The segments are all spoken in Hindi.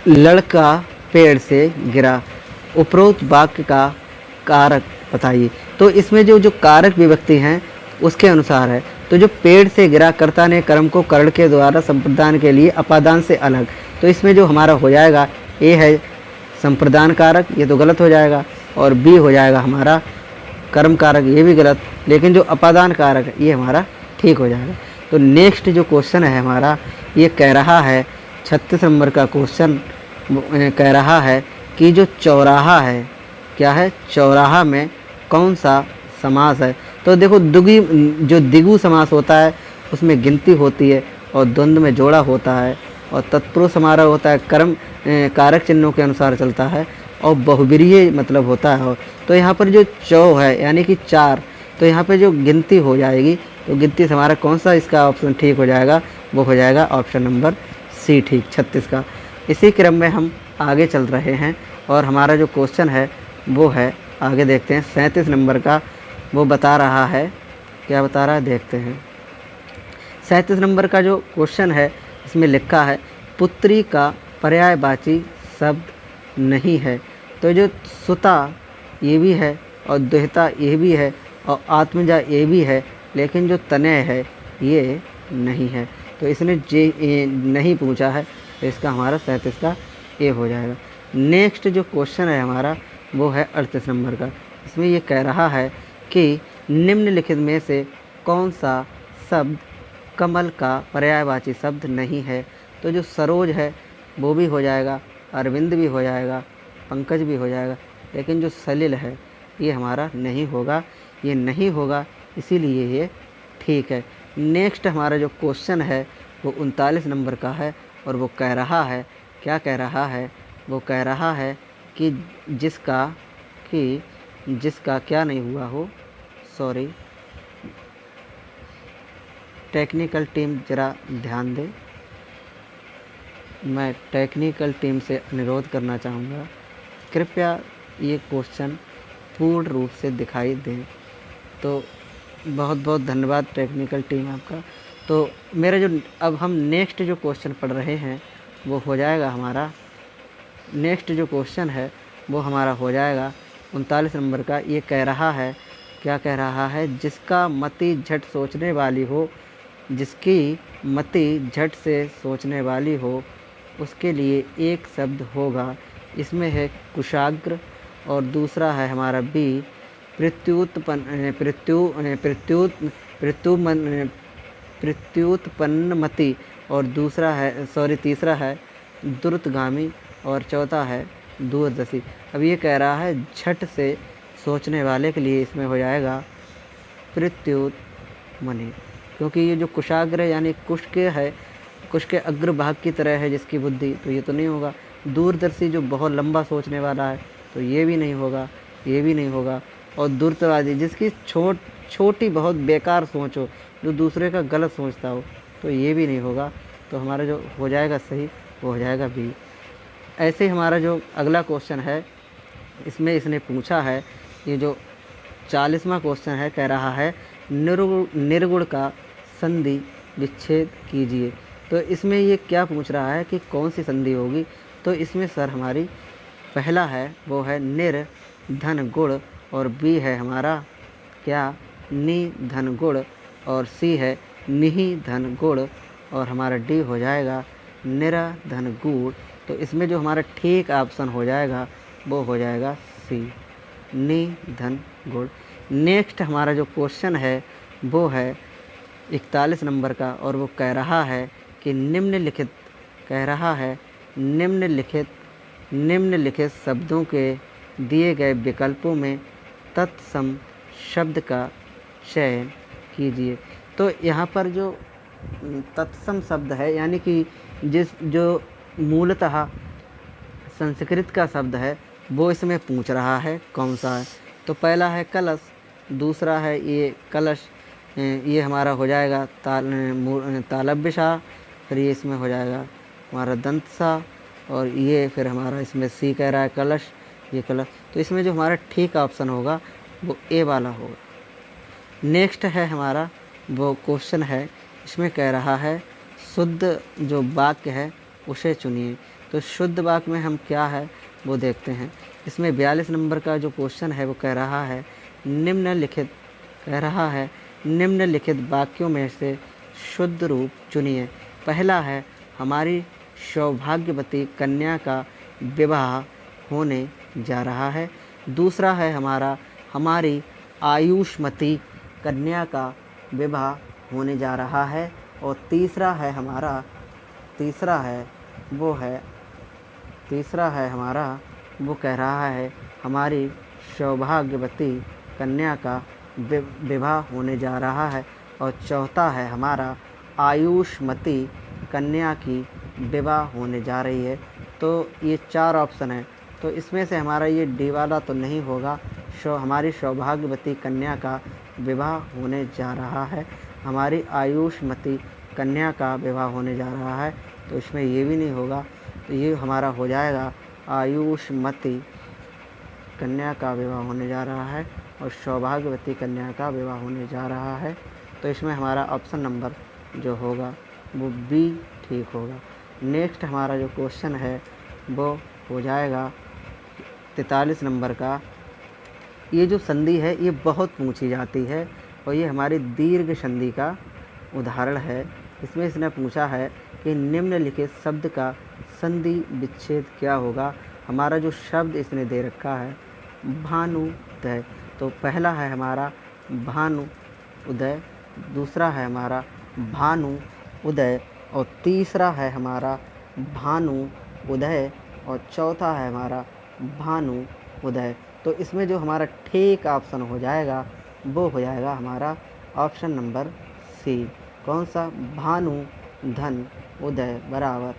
लड़का पेड़ से गिरा, उपरोक्त वाक्य का कारक बताइए। तो इसमें जो जो कारक विभक्ति हैं उसके अनुसार है। तो जो पेड़ से गिरा, कर्ता ने कर्म को कर्ण के द्वारा संप्रदान के लिए अपादान से अलग, तो इसमें जो हमारा हो जाएगा ए है संप्रदान कारक, ये तो गलत हो जाएगा, और बी हो जाएगा हमारा कर्म कारक, ये भी गलत, लेकिन जो अपादान कारक है ये हमारा ठीक हो जाएगा। तो नेक्स्ट जो क्वेश्चन है हमारा, ये कह रहा है 36 नंबर का क्वेश्चन कह रहा है कि जो चौराहा है, क्या है, चौराहा में कौन सा समास है। तो देखो जो द्विगु समास होता है उसमें गिनती होती है, और द्वंद्व में जोड़ा होता है, और तत्पुरुष हमारा होता है कर्म कारक चिन्हों के अनुसार चलता है, और बहुब्रीहि मतलब होता है। तो यहाँ पर जो चौ है यानी कि 4, तो यहाँ पे जो गिनती हो जाएगी, तो गिनती से हमारा कौन सा इसका ऑप्शन ठीक हो जाएगा, वो हो जाएगा ऑप्शन नंबर सी ठीक, 36 का। इसी क्रम में हम आगे चल रहे हैं, और हमारा जो क्वेश्चन है वो है, आगे देखते हैं 37 नंबर का। वो बता रहा है, क्या बता रहा है देखते हैं। 37 नंबर का जो क्वेश्चन है इसमें लिखा है पुत्री का पर्यायवाची शब्द नहीं है। तो जो सुता ये भी है, और दुहिता ये भी है, और आत्मजा ये भी है, लेकिन जो तनय है ये नहीं है। तो इसने जे नहीं पूछा है, तो इसका हमारा 37 का ए हो जाएगा। नेक्स्ट जो क्वेश्चन है हमारा वो है 38 नंबर का। इसमें ये कह रहा है कि निम्नलिखित में से कौन सा शब्द कमल का पर्यायवाची शब्द नहीं है। तो जो सरोज है वो भी हो जाएगा, अरविंद भी हो जाएगा, पंकज भी हो जाएगा, लेकिन जो सलिल है ये हमारा नहीं होगा, ये नहीं होगा, इसीलिए ये ठीक है। नेक्स्ट हमारा जो क्वेश्चन है वो 39 नंबर का है, और वो कह रहा है, क्या कह रहा है, वो कह रहा है कि जिसका क्या नहीं हुआ हो, सॉरी टेक्निकल टीम ज़रा ध्यान दे, मैं टेक्निकल टीम से अनुरोध करना चाहूँगा कृपया ये क्वेश्चन पूर्ण रूप से दिखाई दें। तो बहुत बहुत धन्यवाद टेक्निकल टीम आपका। तो मेरा जो अब हम नेक्स्ट जो क्वेश्चन पढ़ रहे हैं वो हो जाएगा हमारा, नेक्स्ट जो क्वेश्चन है वो हमारा हो जाएगा 39 नंबर का। ये कह रहा है, क्या कह रहा है, जिसका मति झट सोचने वाली हो, जिसकी मति झट से सोचने वाली हो उसके लिए एक शब्द होगा। इसमें है कुशाग्र, और दूसरा है हमारा बी प्रत्युत्पन्नमति, और दूसरा है, सॉरी तीसरा है द्रुतगामी, और चौथा है दूरदर्शी। अब ये कह रहा है झट से सोचने वाले के लिए इसमें हो जाएगा प्रत्युत्मनि, क्योंकि ये जो कुशाग्र है यानी कुश के है, कुश के अग्रभाग की तरह है जिसकी बुद्धि, तो ये तो नहीं होगा। दूरदर्शी जो बहुत लंबा सोचने वाला है, तो ये भी नहीं होगा, ये भी नहीं होगा। और दूरतवादी जिसकी छोटी बहुत बेकार सोच हो, जो दूसरे का गलत सोचता हो, तो ये भी नहीं होगा। तो हमारा जो हो जाएगा सही वो हो जाएगा बी। ऐसे ही हमारा जो अगला क्वेश्चन है इसमें इसने पूछा है, ये जो 40वां क्वेश्चन है, कह रहा है निर्गुण का संधि विच्छेद कीजिए। तो इसमें ये क्या पूछ रहा है कि कौन सी संधि होगी। तो इसमें सर हमारी पहला है वो है निर धन गुण, और बी है हमारा क्या, नि धन गुण, और सी है निहि धन गुण, और हमारा डी हो जाएगा निरा धन गुण। तो इसमें जो हमारा ठीक ऑप्शन हो जाएगा वो हो जाएगा सी, नि धन गुण। नेक्स्ट हमारा जो क्वेश्चन है वो है 41 नंबर का, और वो कह रहा है कि निम्नलिखित, कह रहा है निम्नलिखित शब्दों के दिए गए विकल्पों में तत्सम शब्द का चयन कीजिए। तो यहाँ पर जो तत्सम शब्द है यानी कि जो मूलतः संस्कृत का शब्द है वो इसमें पूछ रहा है कौन सा है। तो पहला है कलश, दूसरा है ये कलश, ये हमारा हो जाएगा तालव्यशा, फिर ये इसमें हो जाएगा हमारा दंतसा, और ये फिर हमारा इसमें सी कह रहा है कलश, ये कलश। तो इसमें जो हमारा ठीक ऑप्शन होगा वो ए वाला होगा। नेक्स्ट है हमारा वो क्वेश्चन है, इसमें कह रहा है शुद्ध जो वाक्य है उसे चुनिए। तो शुद्ध वाक्य में हम क्या है वो देखते हैं। इसमें 42 नंबर का जो क्वेश्चन है वो कह रहा है निम्नलिखित वाक्यों में से शुद्ध रूप चुनिए। पहला है हमारी सौभाग्यवती कन्या का विवाह होने जा रहा है। दूसरा है हमारी आयुष्मती कन्या का विवाह होने जा रहा है। और तीसरा है वो कह रहा है हमारी सौभाग्यवती कन्या का विवाह होने जा रहा है। और चौथा है हमारा आयुष्मती कन्या की विवाह होने जा रही है। तो ये 4 ऑप्शन है। तो इसमें से हमारा ये डी वाला तो नहीं होगा। हमारी सौभाग्यवती कन्या का विवाह होने जा रहा है, हमारी आयुष्मती कन्या का विवाह होने जा रहा है, तो इसमें ये भी नहीं होगा। तो ये हमारा हो जाएगा आयुष्मती कन्या का विवाह होने जा रहा है और सौभाग्यवती कन्या का विवाह होने जा रहा है। तो इसमें हमारा ऑप्शन नंबर जो होगा वो बी ठीक होगा। नेक्स्ट हमारा जो क्वेश्चन है वो हो जाएगा 43 नंबर का। ये जो संधि है ये बहुत पूछी जाती है और ये हमारी दीर्घ संधि का उदाहरण है। इसमें इसने पूछा है कि निम्नलिखित शब्द का संधि विच्छेद क्या होगा। हमारा जो शब्द इसने दे रखा है भानुदय, तो पहला है हमारा भानु उदय, दूसरा है हमारा भानु उदय और तीसरा है हमारा भानु उदय और चौथा है हमारा भानु उदय। तो इसमें जो हमारा ठीक ऑप्शन हो जाएगा वो हो जाएगा हमारा ऑप्शन नंबर सी। कौन सा? भानु धन उदय बराबर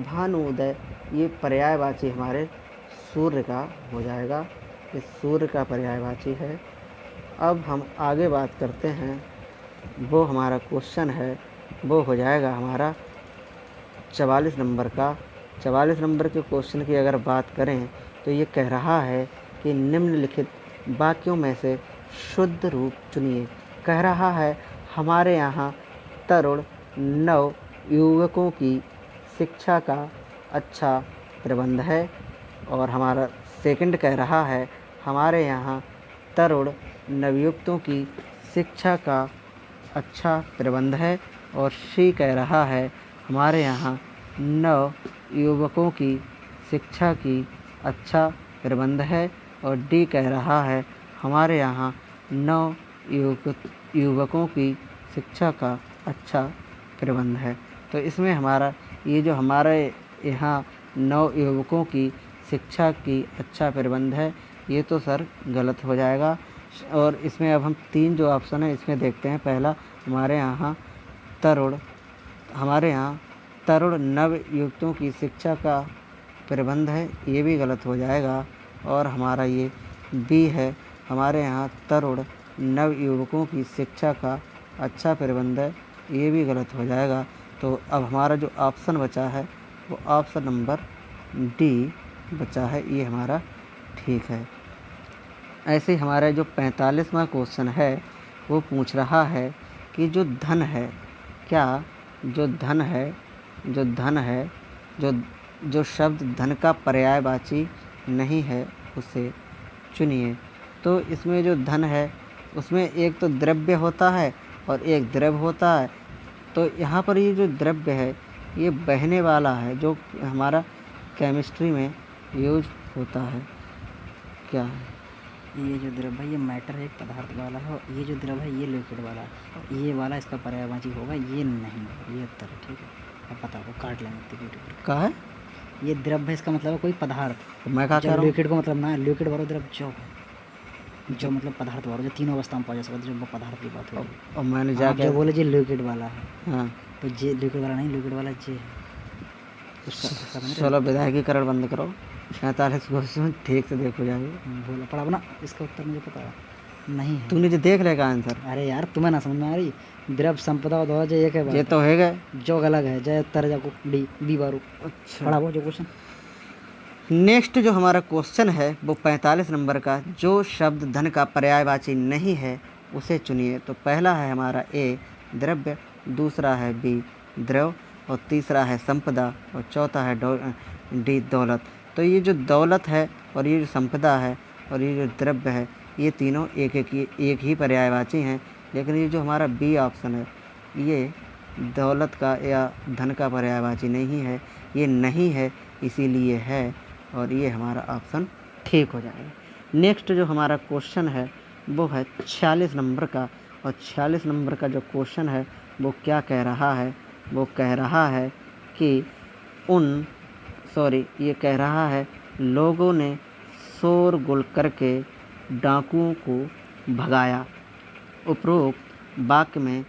भानु उदय। ये पर्यायवाची हमारे सूर्य का हो जाएगा, ये सूर्य का पर्यायवाची है। अब हम आगे बात करते हैं, वो हमारा क्वेश्चन है वो हो जाएगा हमारा 44 नंबर का। 44 नंबर के क्वेश्चन की अगर बात करें तो ये कह रहा है कि निम्नलिखित वाक्यों में से शुद्ध रूप चुनिए। कह रहा है हमारे यहाँ तरुण नव युवकों की शिक्षा का अच्छा प्रबंध है। और हमारा सेकंड कह रहा है हमारे यहाँ तरुण नवयुवकों की शिक्षा का अच्छा प्रबंध है। और सी कह रहा है हमारे यहाँ नव युवकों की शिक्षा की अच्छा प्रबंध है। और डी कह रहा है हमारे यहाँ नव युवकों की शिक्षा का अच्छा प्रबंध है। तो इसमें हमारा ये जो हमारे यहाँ नव युवकों की शिक्षा की अच्छा प्रबंध है ये तो सर गलत हो जाएगा। और इसमें अब हम 3 जो ऑप्शन है इसमें देखते हैं। पहला हमारे यहाँ तरुण नव युवकों की शिक्षा का प्रबंध है, ये भी गलत हो जाएगा। और हमारा ये बी है हमारे यहाँ तरुण नव युवकों की शिक्षा का अच्छा प्रबंध है, ये भी गलत हो जाएगा। तो अब हमारा जो ऑप्शन बचा है वो ऑप्शन नंबर डी बचा है, ये हमारा ठीक है। ऐसे ही हमारा जो 45वां क्वेश्चन है वो पूछ रहा है कि जो धन है जो शब्द धन का पर्यायवाची नहीं है उसे चुनिए। तो इसमें जो धन है उसमें एक तो द्रव्य होता है और एक द्रव होता है। तो यहाँ पर ये जो द्रव्य है ये बहने वाला है, जो हमारा केमिस्ट्री में यूज होता है। क्या है? ये जो द्रव है ये मैटर है, एक पदार्थ वाला है, और ये जो द्रव है ये लिक्विड वाला है, और ये वाला इसका पर्यायवाची होगा, ये नहीं होगा, ये उत्तर है। ठीक है, अब बता दो, काट लेंगे। कहा है ये द्रव है, इसका मतलब है कोई पदार्थ। मैं कहा जब लिक्विड को मतलब ना लिक्विड वाला द्रव जो मतलब पदार्थ वाला, जो तीनों अवस्था में पाया जा सकता है, जो पदार्थ की बात होगी। और मैंने आप जाके जो बोले जी लिक्विड वाला है, हाँ तो जे लिक्विड वाला नहीं, लिक्विड वाला जे है। चलो विधायकीकरण बंद करो। 47 क्वेश्चन ठीक से देखो जाएंगे। बोला पढ़ा ना, इसका उत्तर मुझे पता नहीं है। तूने जो देख लेगा आंसर। अरे यार तुम्हें ना समझ में आ रही, द्रव संपदा और दवा एक है, ये तो है गए जो अलग है, जय उत्तर जाको डी बी बारू। अच्छा, पढ़ा वो जो क्वेश्चन। नेक्स्ट जो हमारा क्वेश्चन है वो 45 नंबर का, जो शब्द धन का पर्यायवाची नहीं है उसे चुनिए। तो पहला है हमारा ए द्रव्य, दूसरा है बी द्रव और तीसरा है संपदा और चौथा है डी दौलत। तो ये जो दौलत है और ये जो संपदा है और ये जो द्रव्य है, ये तीनों एक ही पर्यायवाची हैं, लेकिन ये जो हमारा बी ऑप्शन है ये दौलत का या धन का पर्यायवाची नहीं है, ये नहीं है इसीलिए है, और ये हमारा ऑप्शन ठीक हो जाएगा। नेक्स्ट जो हमारा क्वेश्चन है वो है 46 नंबर का, और 46 नंबर का जो क्वेश्चन है वो क्या कह रहा है, वो कह रहा है कि ये कह रहा है लोगों ने शोरगुल करके डाकुओं को भगाया, उपरोक्त वाक्य में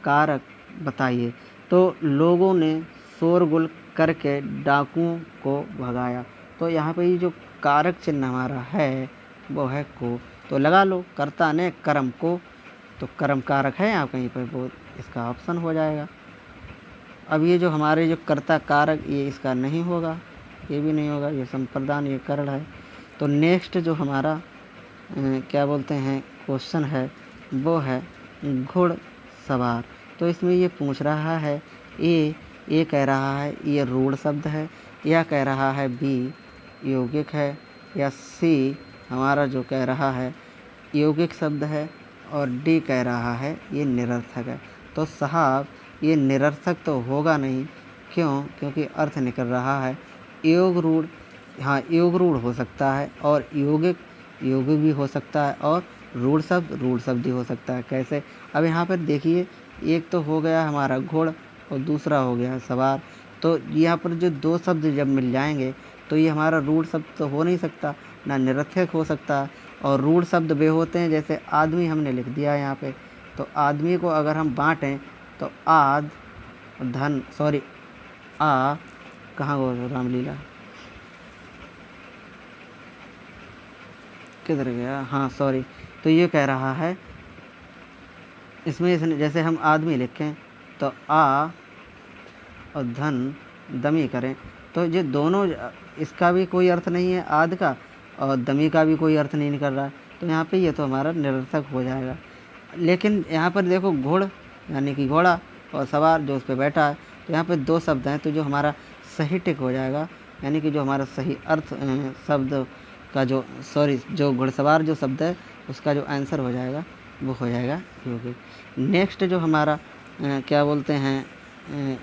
कारक बताइए। तो लोगों ने शोरगुल करके डाकुओं को भगाया, तो यहाँ पे ये जो कारक चिन्ह हमारा है वो है को, तो लगा लो कर्ता ने कर्म को, तो कर्म कारक है यहाँ कहीं पर, वो इसका ऑप्शन हो जाएगा। अब ये जो हमारे जो कर्ता कारक ये इसका नहीं होगा, ये भी नहीं होगा, ये संप्रदान ये करण है। तो नेक्स्ट जो हमारा क्या बोलते हैं क्वेश्चन है वो है घुड़सवार। तो इसमें ये पूछ रहा है ये कह रहा है ये रूढ़ शब्द है, या कह रहा है बी यौगिक है, या सी हमारा जो कह रहा है यौगिक शब्द है, और डी कह रहा है ये निरर्थक है। तो साहब ये निरर्थक तो होगा नहीं, क्यों? क्योंकि अर्थ निकल रहा है योग रूढ़। हाँ, योग रूढ़ हो सकता है, और यौगिक भी हो सकता है, और रूढ़ शब्द ही हो सकता है। कैसे? अब यहाँ पर देखिए, एक तो हो गया हमारा घोड़ और दूसरा हो गया सवार। तो यहाँ पर जो दो शब्द जब मिल जाएंगे तो ये हमारा रूढ़ शब्द तो हो नहीं सकता, ना निरर्थक हो सकता। और रूढ़ शब्द वे होते हैं, जैसे आदमी हमने लिख दिया यहाँ पे, तो आदमी को अगर हम बांटें तो आद धन आ कहाँ गो रामलीला किधर गया, हाँ तो ये कह रहा है इसमें जैसे हम आदमी लिखें तो आ और धन दमी करें, तो ये दोनों इसका भी कोई अर्थ नहीं है आद का, और दमी का भी कोई अर्थ नहीं निकल रहा है, तो यहाँ पे ये तो हमारा निरर्थक हो जाएगा। लेकिन यहाँ पर देखो घोड़ यानी कि घोड़ा और सवार जो उस पर बैठा है, तो यहाँ पे दो शब्द हैं, तो जो हमारा सही टिक हो जाएगा, यानी कि जो हमारा सही अर्थ शब्द का जो घुड़सवार जो शब्द है उसका जो आंसर हो जाएगा वो हो जाएगा यौगिक। नेक्स्ट जो हमारा क्या बोलते हैं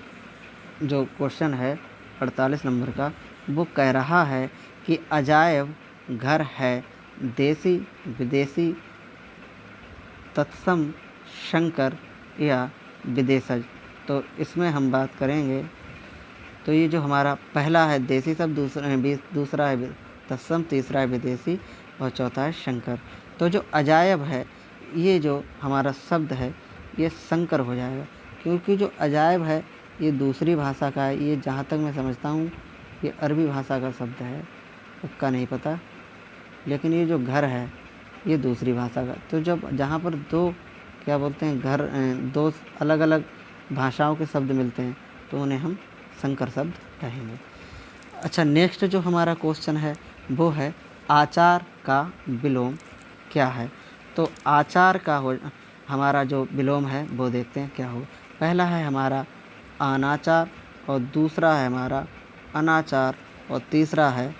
जो क्वेश्चन है 48 नंबर का, वो कह रहा है कि अजायब घर है देसी विदेशी तत्सम शंकर या विदेशज। तो इसमें हम बात करेंगे, तो ये जो हमारा पहला है देसी शब्द, दूसरा है तत्सम, तीसरा है विदेशी, और चौथा है शंकर। तो जो अजायब है ये जो हमारा शब्द है ये शंकर हो जाएगा, क्योंकि जो अजायब है ये दूसरी भाषा का है, ये जहाँ तक मैं समझता हूँ ये अरबी भाषा का शब्द है, उसका नहीं पता, लेकिन ये जो घर है ये दूसरी भाषा का। तो जब जहाँ पर दो क्या बोलते हैं घर दो अलग अलग भाषाओं के शब्द मिलते हैं तो उन्हें हम संकर शब्द कहेंगे। अच्छा, नेक्स्ट जो हमारा क्वेश्चन है वो है आचार का विलोम क्या है। तो आचार का हमारा जो विलोम है वो देखते हैं क्या होगा। पहला है हमारा अनाचार, और दूसरा है हमारा अनाचार, और तीसरा है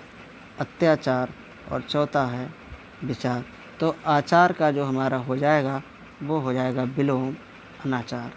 अत्याचार, और चौथा है विचार। तो आचार का जो हमारा हो जाएगा वो हो जाएगा विलोम अनाचार।